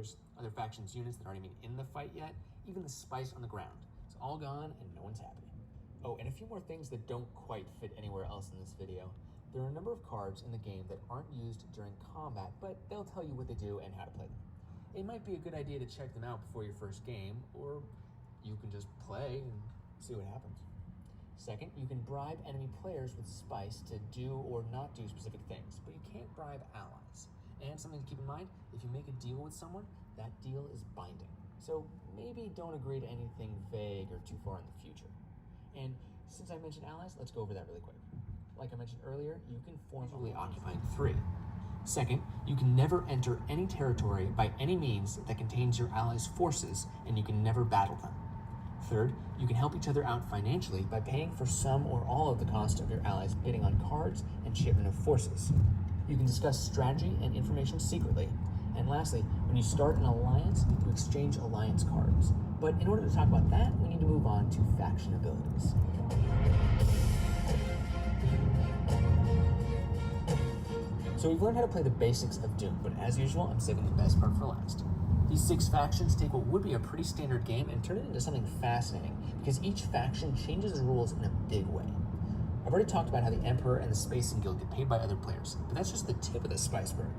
leaders, other factions' units that aren't even in the fight yet, even the spice on the ground. It's all gone and no one's happy. Oh, and a few more things that don't quite fit anywhere else in this video. There are a number of cards in the game that aren't used during combat, but they'll tell you what they do and how to play them. It might be a good idea to check them out before your first game, or you can just play and see what happens. Second, you can bribe enemy players with spice to do or not do specific things, but you can't bribe allies. And something to keep in mind, if you make a deal with someone, that deal is binding. So maybe don't agree to anything vague or too far in the future. And since I mentioned allies, let's go over that really quick. Like I mentioned earlier, you can formally occupy 3. Second, you can never enter any territory by any means that contains your allies' forces, and you can never battle them. Third, you can help each other out financially by paying for some or all of the cost of your allies' bidding on cards and shipment of forces. You can discuss strategy and information secretly. And lastly, when you start an alliance, you exchange alliance cards. But in order to talk about that, we need to move on to faction abilities. So we've learned how to play the basics of Doom, but as usual, I'm saving the best part for last. These 6 factions take what would be a pretty standard game and turn it into something fascinating, because each faction changes the rules in a big way. I've already talked about how the Emperor and the Spacing Guild get paid by other players, but that's just the tip of the iceberg.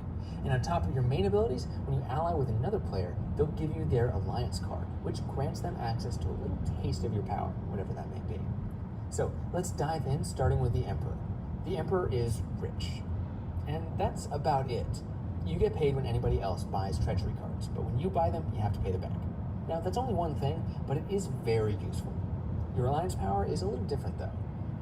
And on top of your main abilities, when you ally with another player, they'll give you their alliance card, which grants them access to a little taste of your power, whatever that may be. So let's dive in, starting with the Emperor. The Emperor is rich, and that's about it. You get paid when anybody else buys treachery cards, but when you buy them, you have to pay the bank. Now, that's only one thing, but it is very useful. Your alliance power is a little different though.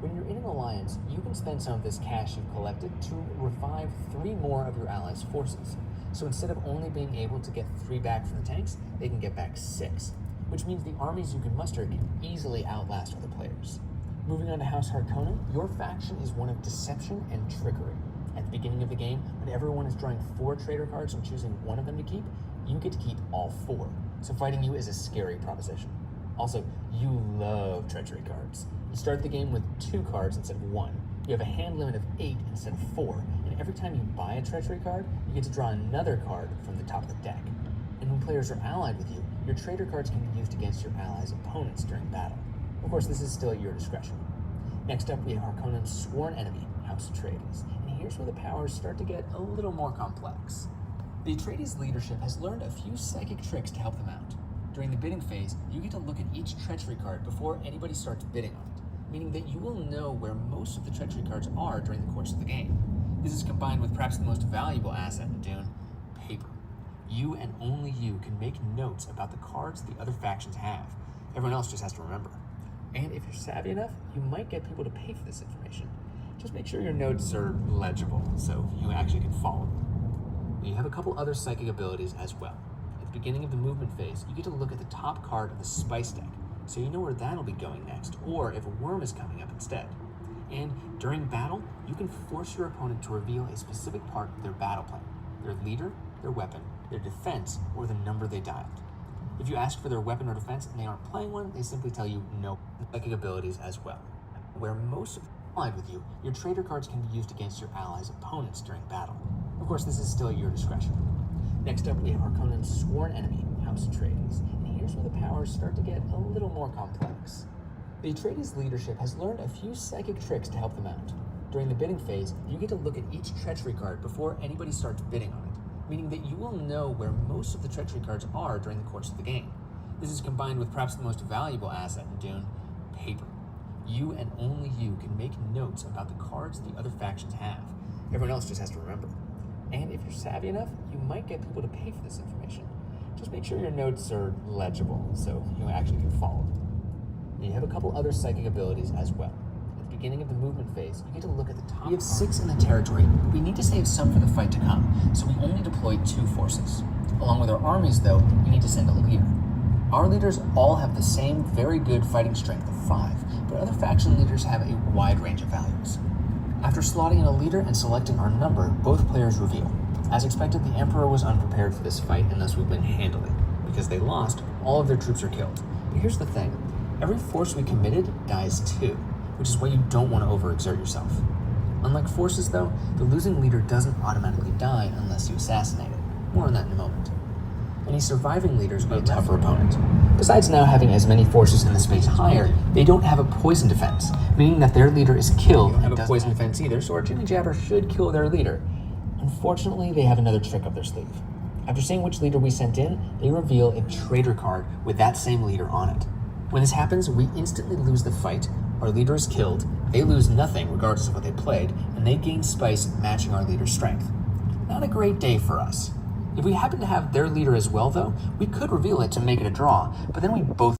When you're in an alliance, you can spend some of this cash you've collected to revive 3 more of your allies' forces. So instead of only being able to get 3 back from the tanks, they can get back 6, which means the armies you can muster can easily outlast other players. Moving on to Househeart Conan, your faction is one of deception and trickery. At the beginning of the game, when everyone is drawing 4 traitor cards and choosing one of them to keep, you get to keep all 4. So fighting you is a scary proposition. Also, you love treachery cards. You start the game with 2 cards instead of 1. You have a hand limit of 8 instead of 4, and every time you buy a treachery card, you get to draw another card from the top of the deck. And when players are allied with you, your traitor cards can be used against your allies' opponents during battle. Of course, this is still at your discretion. Next up, we have Harkonnen's sworn enemy, House Atreides. And here's where the powers start to get a little more complex. The Atreides leadership has learned a few psychic tricks to help them out. During the bidding phase, you get to look at each treachery card before anybody starts bidding on it, meaning that you will know where most of the treachery cards are during the course of the game. This is combined with perhaps the most valuable asset in Dune, paper. You and only you can make notes about the cards the other factions have. Everyone else just has to remember. And if you're savvy enough, you might get people to pay for this information. Just make sure your notes are legible so you actually can follow them. You have a couple other psychic abilities as well. At the beginning of the movement phase, you get to look at the top card of the spice deck, so you know where that'll be going next, or if a worm is coming up instead. And during battle, you can force your opponent to reveal a specific part of their battle plan, their leader, their weapon, their defense, or the number they dialed. If you ask for their weapon or defense and they aren't playing one, they simply tell you no. Psychic abilities as well. Where most of them are allied with you, your traitor cards can be used against your allies' opponents during battle. Of course, this is still at your discretion. Next up, we have Harkonnen's sworn enemy, House Atreides. And here's where the powers start to get a little more complex. The Atreides leadership has learned a few psychic tricks to help them out. During the bidding phase, you get to look at each treachery card before anybody starts bidding on it, meaning that you will know where most of the treachery cards are during the course of the game. This is combined with perhaps the most valuable asset in Dune, paper. You and only you can make notes about the cards the other factions have. Everyone else just has to remember. And if you're savvy enough, you might get people to pay for this information. Just make sure your notes are legible so you actually can follow them. You have a couple other psychic abilities as well. At the beginning of the movement phase, you get to look at the top. We have 6 in the territory, but we need to save some for the fight to come, so we only deploy 2 forces. Along with our armies, though, we need to send a leader. Our leaders all have the same very good fighting strength of 5, but other faction leaders have a wide range of values. After slotting in a leader and selecting our number, both players reveal. As expected, the Emperor was unprepared for this fight and thus we win handily. Because they lost, all of their troops are killed. But here's the thing, every force we committed dies too, which is why you don't want to overexert yourself. Unlike forces though, the losing leader doesn't automatically die unless you assassinate it. More on that in a moment. Any surviving leaders will be a tougher opponent. Besides now having as many forces in the space higher, they don't have a poison defense, meaning that their leader is killed and doesn't have a poison defense either, so our jibby jabber should kill their leader. Unfortunately, they have another trick up their sleeve. After seeing which leader we sent in, they reveal a traitor card with that same leader on it. When this happens, we instantly lose the fight, our leader is killed, they lose nothing regardless of what they played, and they gain spice matching our leader's strength. Not a great day for us. If we happen to have their leader as well though, we could reveal it to make it a draw, but then we both